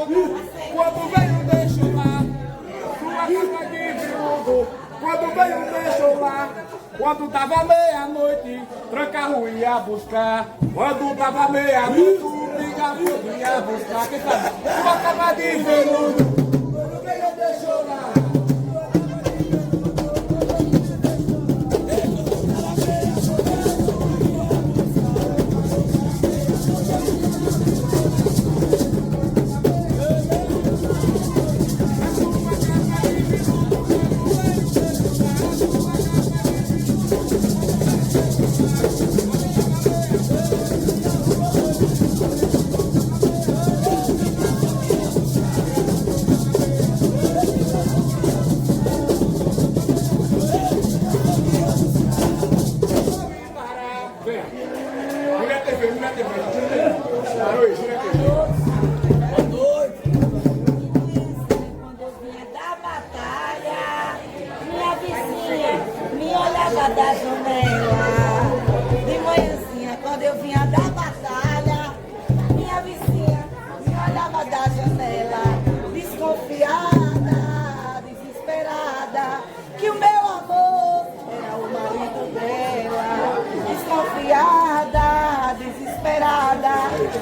viúvo, quando veio deixou lá, sua cama de viúvo, quando veio deixou lá, quando tava meia-noite, Tranca-Rua ia buscar, quando tava meia-noite, o Pica-Fogo ia buscar, quem sabe? Sua cama de viúvo, quando veio deixou lá. Da janela, de manhãzinha, quando eu vinha da batalha, minha vizinha me olhava da janela, desconfiada, desesperada, que o meu amor era o marido dela. Desconfiada, desesperada,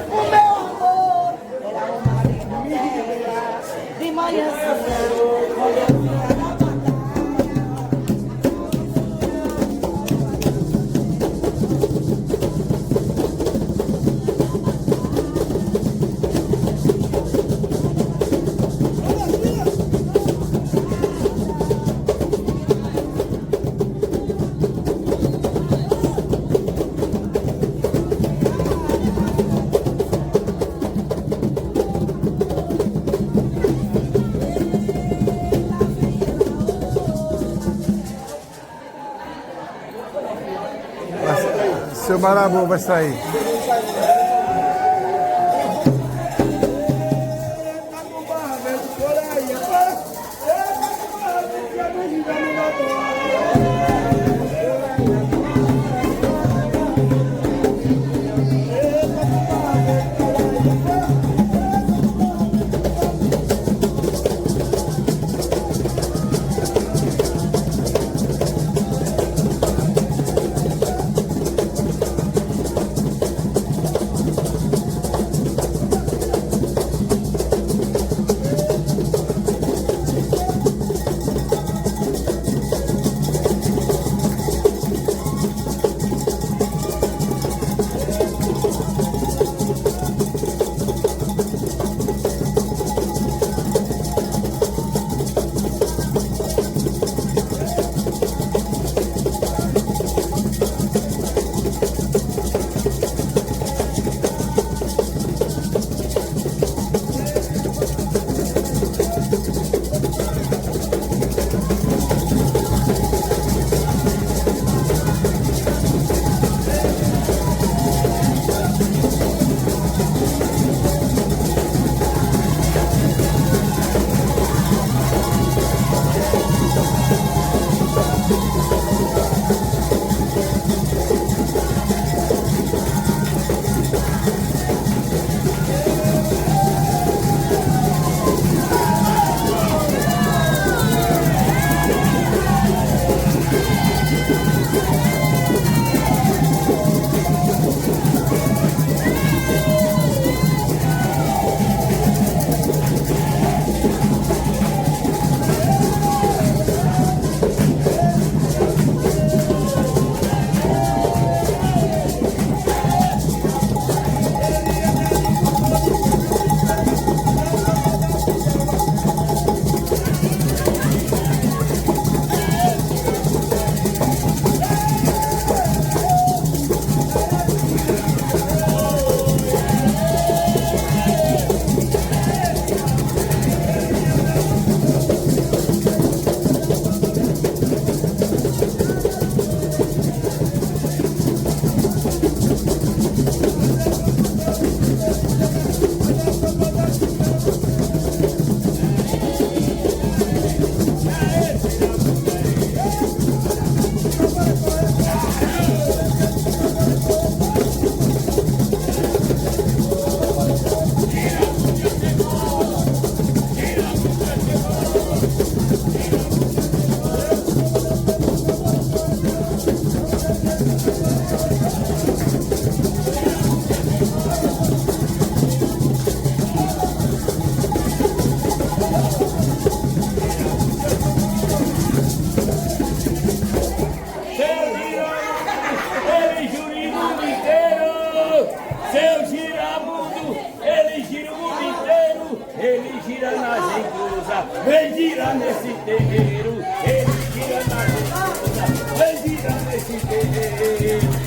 o meu amor era o marido dela. De manhãzinha, quando eu vinha da batalha. Seu Marabu vai sair. vem gira nesse terreiro, ele gira na roda, vem gira nesse terreiro.